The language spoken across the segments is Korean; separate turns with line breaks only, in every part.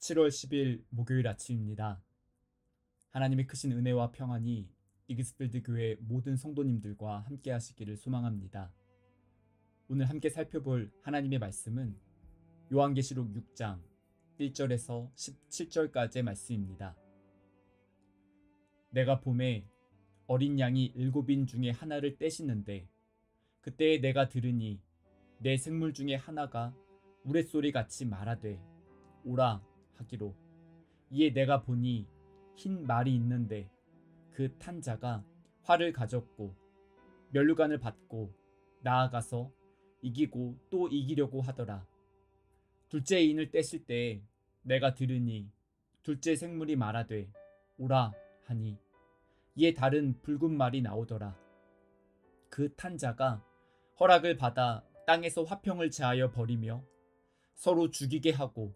7월 10일 목요일 아침입니다. 하나님의 크신 은혜와 평안이 이그스필드 교회 모든 성도님들과 함께 하시기를 소망합니다. 오늘 함께 살펴볼 하나님의 말씀은 요한계시록 6장 1절에서 17절까지의 말씀입니다. 내가 봄에 어린 양이 7인 중에 하나를 떼시는데 그때에 내가 들으니 내 생물 중에 하나가 우레소리 같이 말하되 오라 하기로, 이에 내가 보니 흰 말이 있는데 그 탄 자가 활을 가졌고 면류관을 받고 나아가서 이기고 또 이기려고 하더라. 둘째 인을 떼실 때에 내가 들으니 둘째 생물이 말하되 오라 하니, 이에 다른 붉은 말이 나오더라. 그 탄 자가 허락을 받아 땅에서 화평을 제하여 버리며 서로 죽이게 하고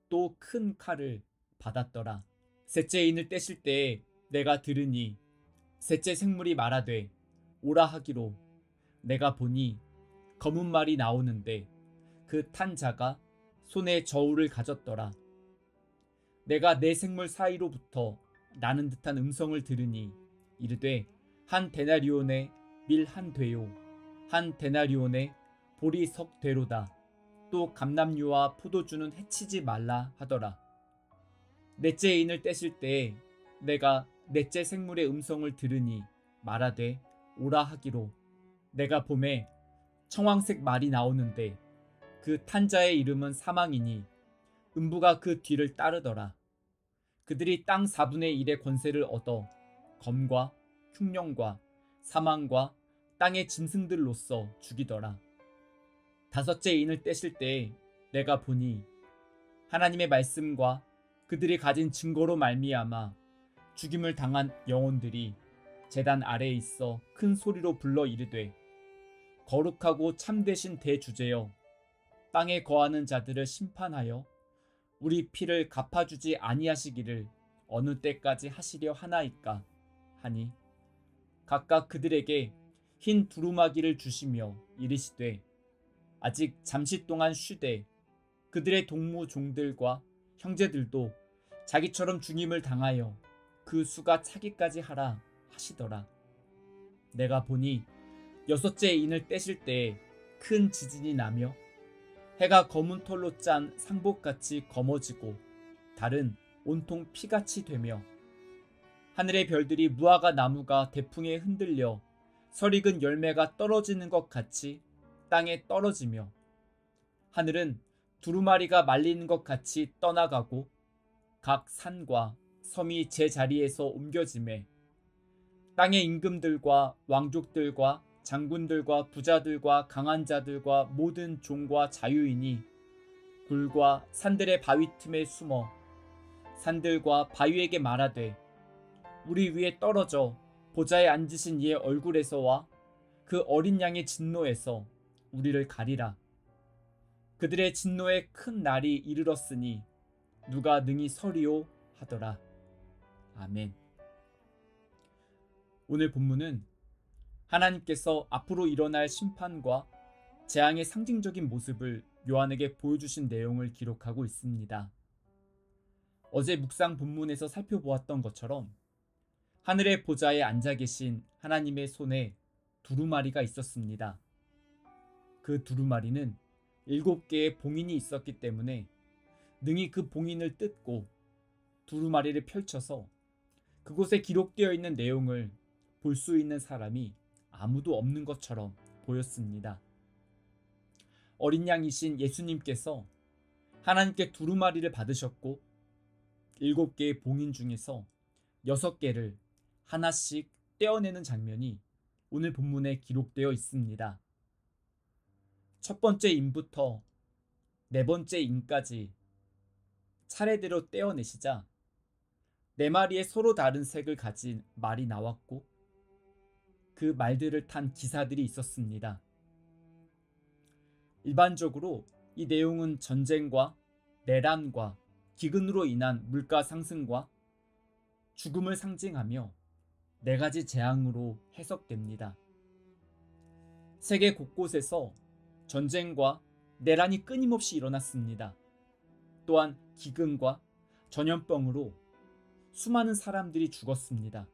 또 큰 칼을 받았더라. 셋째 인을 떼실 때에 내가 들으니 셋째 생물이 말하되 오라 하기로, 내가 보니 검은 말이 나오는데 그 탄 자가 손에 저울을 가졌더라. 내가 내 생물 사이로부터 나는 듯한 음성을 들으니 이르되, 한 데나리온에 밀 한 되요, 한 데나리온에 보리 석 되로다. 또 감람류와 포도주는 해치지 말라 하더라. 넷째 인을 떼실 때에 내가 넷째 생물의 음성을 들으니 말하되 오라 하기로, 내가 봄에 청황색 말이 나오는데 그 탄자의 이름은 사망이니 음부가 그 뒤를 따르더라. 그들이 땅 4분의 1의 권세를 얻어 검과 흉령과 사망과 땅의 짐승들로서 죽이더라. 다섯째 인을 떼실 때에 내가 보니 하나님의 말씀과 그들이 가진 증거로 말미암아 죽임을 당한 영혼들이 제단 아래에 있어 큰 소리로 불러 이르되, 거룩하고 참되신 대주제여, 땅에 거하는 자들을 심판하여 우리 피를 갚아주지 아니하시기를 어느 때까지 하시려 하나이까 하니, 각각 그들에게 흰 두루마기를 주시며 이르시되, 아직 잠시 동안 쉬되 그들의 동무 종들과 형제들도 자기처럼 죽임을 당하여 그 수가 차기까지 하라 하시더라. 내가 보니 여섯째 인을 떼실 때에 큰 지진이 나며 해가 검은 털로 짠 상복같이 검어지고 달은 온통 피같이 되며 하늘의 별들이 무화과 나무가 대풍에 흔들려 설익은 열매가 떨어지는 것 같이 땅에 떨어지며 하늘은 두루마리가 말리는 것 같이 떠나가고 각 산과 섬이 제 자리에서 옮겨지매 땅의 임금들과 왕족들과 장군들과 부자들과 강한 자들과 모든 종과 자유인이 굴과 산들의 바위 틈에 숨어 산들과 바위에게 말하되, 우리 위에 떨어져 보좌에 앉으신 이의 얼굴에서와 그 어린 양의 진노에서 우리를 가리라. 그들의 진노의 큰 날이 이르렀으니 누가 능히 서리오 하더라. 아멘. 오늘 본문은 하나님께서 앞으로 일어날 심판과 재앙의 상징적인 모습을 요한에게 보여주신 내용을 기록하고 있습니다. 어제 묵상 본문에서 살펴보았던 것처럼 하늘의 보좌에 앉아 계신 하나님의 손에 두루마리가 있었습니다. 그 두루마리는 7개의 봉인이 있었기 때문에 능히 그 봉인을 뜯고 두루마리를 펼쳐서 그곳에 기록되어 있는 내용을 볼 수 있는 사람이 아무도 없는 것처럼 보였습니다. 어린 양이신 예수님께서 하나님께 두루마리를 받으셨고 7개의 봉인 중에서 6개를 하나씩 떼어내는 장면이 오늘 본문에 기록되어 있습니다. 첫 번째 인부터 네 번째 인까지 차례대로 떼어내시자 4마리의 서로 다른 색을 가진 말이 나왔고 그 말들을 탄 기사들이 있었습니다. 일반적으로 이 내용은 전쟁과 내란과 기근으로 인한 물가 상승과 죽음을 상징하며 4가지 재앙으로 해석됩니다. 세계 곳곳에서 전쟁과 내란이 끊임없이 일어났습니다. 또한 기근과 전염병으로 수많은 사람들이 죽었습니다.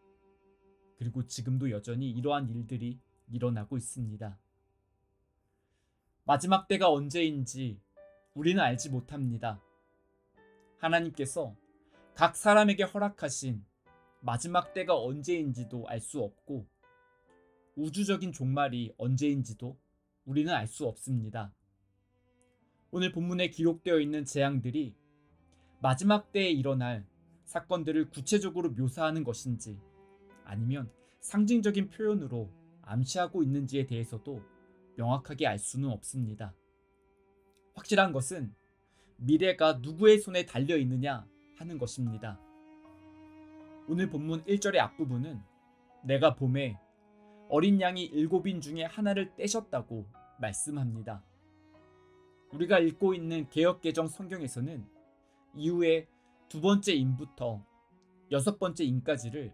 그리고 지금도 여전히 이러한 일들이 일어나고 있습니다. 마지막 때가 언제인지 우리는 알지 못합니다. 하나님께서 각 사람에게 허락하신 마지막 때가 언제인지도 알 수 없고 우주적인 종말이 언제인지도 우리는 알 수 없습니다. 오늘 본문에 기록되어 있는 재앙들이 마지막 때에 일어날 사건들을 구체적으로 묘사하는 것인지 아니면 상징적인 표현으로 암시하고 있는지에 대해서도 명확하게 알 수는 없습니다. 확실한 것은 미래가 누구의 손에 달려 있느냐 하는 것입니다. 오늘 본문 1절의 앞부분은 내가 봄에 어린 양이 7인 중에 하나를 떼셨다고 말씀합니다. 우리가 읽고 있는 개역개정 성경에서는 이후에 두 번째 인부터 여섯 번째 인까지를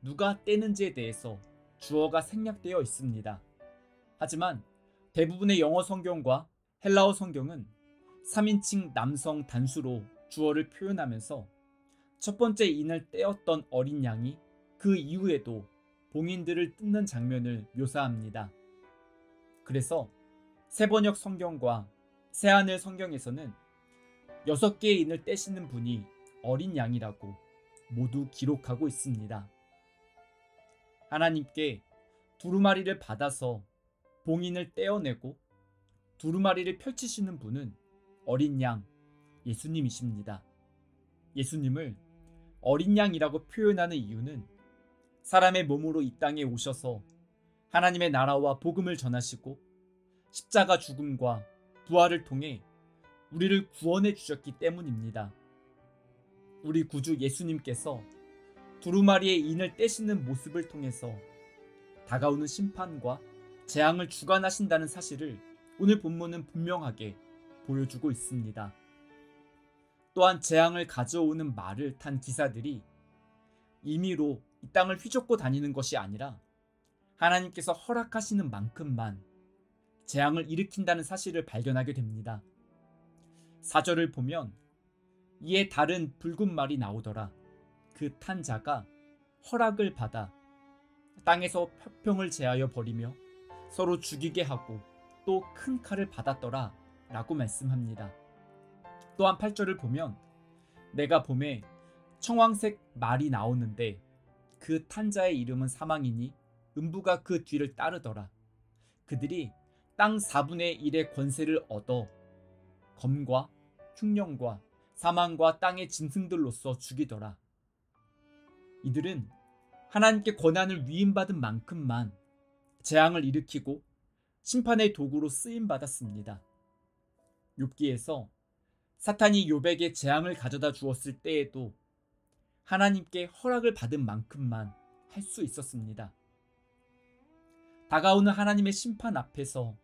누가 떼는지에 대해서 주어가 생략되어 있습니다. 하지만 대부분의 영어 성경과 헬라어 성경은 3인칭 남성 단수로 주어를 표현하면서 첫 번째 인을 떼었던 어린 양이 그 이후에도 봉인들을 뜯는 장면을 묘사합니다. 그래서 새번역 성경과 새하늘 성경에서는 6개의 인을 떼시는 분이 어린 양이라고 모두 기록하고 있습니다. 하나님께 두루마리를 받아서 봉인을 떼어내고 두루마리를 펼치시는 분은 어린 양 예수님이십니다. 예수님을 어린 양이라고 표현하는 이유는 사람의 몸으로 이 땅에 오셔서 하나님의 나라와 복음을 전하시고 십자가 죽음과 부활을 통해 우리를 구원해 주셨기 때문입니다. 우리 구주 예수님께서 두루마리의 인을 떼시는 모습을 통해서 다가오는 심판과 재앙을 주관하신다는 사실을 오늘 본문은 분명하게 보여주고 있습니다. 또한 재앙을 가져오는 말을 탄 기사들이 임의로 이 땅을 휘젓고 다니는 것이 아니라 하나님께서 허락하시는 만큼만 재앙을 일으킨다는 사실을 발견하게 됩니다. 4절을 보면 이에 다른 붉은 말이 나오더라. 그 탄 자가 허락을 받아 땅에서 화평을 제하여 버리며 서로 죽이게 하고 또 큰 칼을 받았더라 라고 말씀합니다. 또한 8절을 보면 내가 봄에 청황색 말이 나오는데 그 탄 자의 이름은 사망이니 음부가 그 뒤를 따르더라. 그들이 땅 4분의 1의 권세를 얻어 검과 흉령과 사망과 땅의 짐승들로서 죽이더라. 이들은 하나님께 권한을 위임받은 만큼만 재앙을 일으키고 심판의 도구로 쓰임받았습니다. 욥기에서 사탄이 욥에게 재앙을 가져다 주었을 때에도 하나님께 허락을 받은 만큼만 할 수 있었습니다. 다가오는 하나님의 심판 앞에서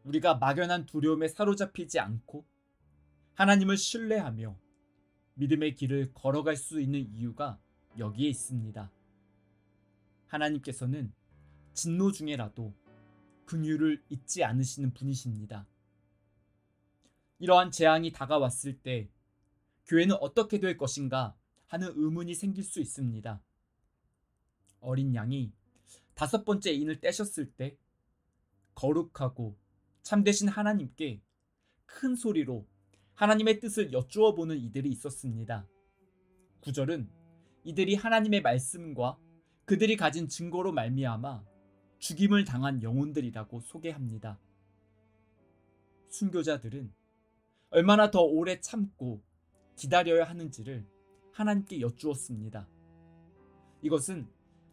우리가 막연한 두려움에 사로잡히지 않고 하나님을 신뢰하며 믿음의 길을 걸어갈 수 있는 이유가 여기에 있습니다. 하나님께서는 진노 중에라도 긍휼을 잊지 않으시는 분이십니다. 이러한 재앙이 다가왔을 때 교회는 어떻게 될 것인가 하는 의문이 생길 수 있습니다. 어린 양이 5번째 인을 떼셨을 때 거룩하고 참되신 하나님께 큰 소리로 하나님의 뜻을 여쭈어 보는 이들이 있었습니다. 9절은 이들이 하나님의 말씀과 그들이 가진 증거로 말미암아 죽임을 당한 영혼들이라고 소개합니다. 순교자들은 얼마나 더 오래 참고 기다려야 하는지를 하나님께 여쭈었습니다. 이것은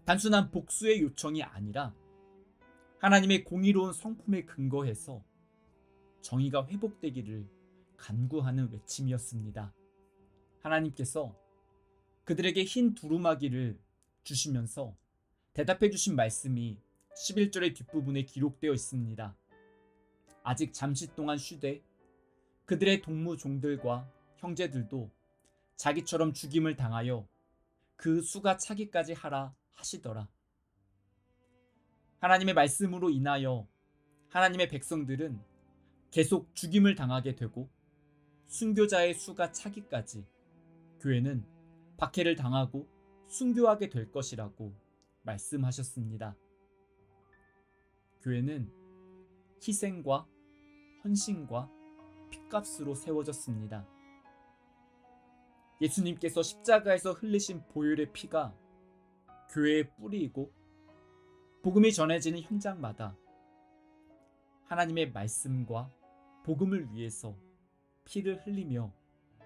단순한 복수의 요청이 아니라 하나님의 공의로운 성품에 근거해서 정의가 회복되기를 간구하는 외침이었습니다. 하나님께서 그들에게 흰 두루마기를 주시면서 대답해 주신 말씀이 11절의 뒷부분에 기록되어 있습니다. 아직 잠시 동안 쉬되 그들의 동무 종들과 형제들도 자기처럼 죽임을 당하여 그 수가 차기까지 하라 하시더라. 하나님의 말씀으로 인하여 하나님의 백성들은 계속 죽임을 당하게 되고 순교자의 수가 차기까지 교회는 박해를 당하고 순교하게 될 것이라고 말씀하셨습니다. 교회는 희생과 헌신과 핏값으로 세워졌습니다. 예수님께서 십자가에서 흘리신 보혈의 피가 교회의 뿌리이고 복음이 전해지는 현장마다 하나님의 말씀과 복음을 위해서 피를 흘리며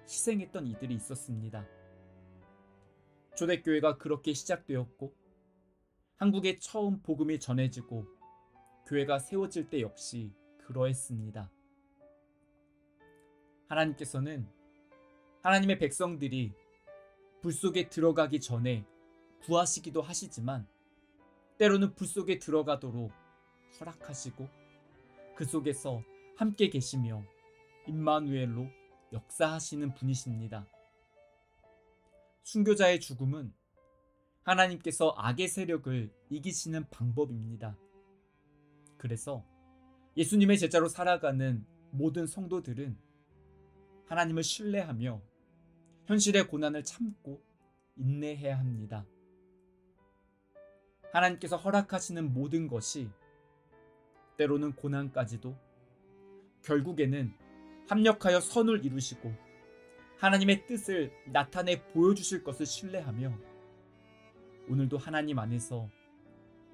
희생했던 이들이 있었습니다. 초대교회가 그렇게 시작되었고 한국에 처음 복음이 전해지고 교회가 세워질 때 역시 그러했습니다. 하나님께서는 하나님의 백성들이 불 속에 들어가기 전에 구하시기도 하시지만 때로는 불 속에 들어가도록 허락하시고 그 속에서 함께 계시며 임마누엘로 역사하시는 분이십니다. 순교자의 죽음은 하나님께서 악의 세력을 이기시는 방법입니다. 그래서 예수님의 제자로 살아가는 모든 성도들은 하나님을 신뢰하며 현실의 고난을 참고 인내해야 합니다. 하나님께서 허락하시는 모든 것이 때로는 고난까지도 결국에는 합력하여 선을 이루시고 하나님의 뜻을 나타내 보여주실 것을 신뢰하며 오늘도 하나님 안에서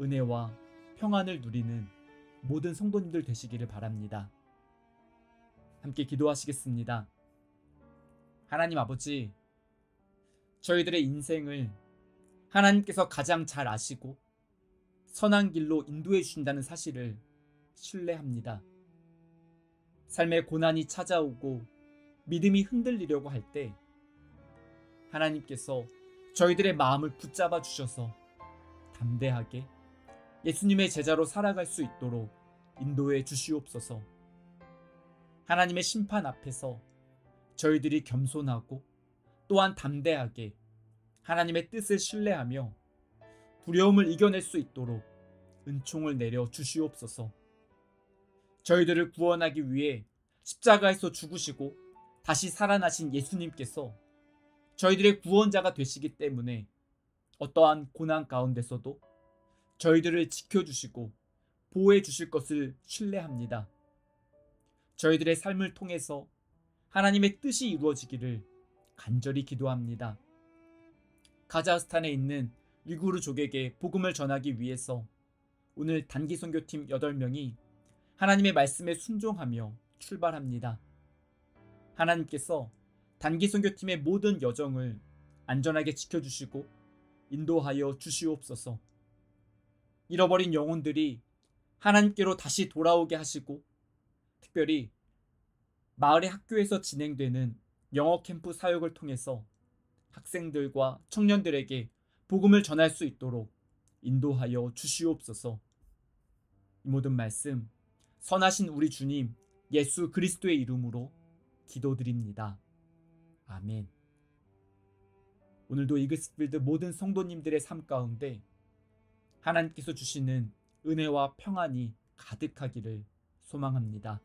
은혜와 평안을 누리는 모든 성도님들 되시기를 바랍니다. 함께 기도하시겠습니다. 하나님 아버지, 저희들의 인생을 하나님께서 가장 잘 아시고 선한 길로 인도해 주신다는 사실을 신뢰합니다. 삶의 고난이 찾아오고 믿음이 흔들리려고 할 때 하나님께서 저희들의 마음을 붙잡아 주셔서 담대하게 예수님의 제자로 살아갈 수 있도록 인도해 주시옵소서. 하나님의 심판 앞에서 저희들이 겸손하고 또한 담대하게 하나님의 뜻을 신뢰하며 두려움을 이겨낼 수 있도록 은총을 내려 주시옵소서. 저희들을 구원하기 위해 십자가에서 죽으시고 다시 살아나신 예수님께서 저희들의 구원자가 되시기 때문에 어떠한 고난 가운데서도 저희들을 지켜주시고 보호해 주실 것을 신뢰합니다. 저희들의 삶을 통해서 하나님의 뜻이 이루어지기를 간절히 기도합니다. 카자흐스탄에 있는 위구르족에게 복음을 전하기 위해서 오늘 단기 선교팀 8명이 하나님의 말씀에 순종하며 출발합니다. 하나님께서 단기 선교팀의 모든 여정을 안전하게 지켜주시고 인도하여 주시옵소서. 잃어버린 영혼들이 하나님께로 다시 돌아오게 하시고 특별히 마을의 학교에서 진행되는 영어 캠프 사역을 통해서 학생들과 청년들에게 복음을 전할 수 있도록 인도하여 주시옵소서. 이 모든 말씀 선하신 우리 주님 예수 그리스도의 이름으로 기도드립니다. 아멘. 오늘도 이글스필드 모든 성도님들의 삶 가운데 하나님께서 주시는 은혜와 평안이 가득하기를 소망합니다.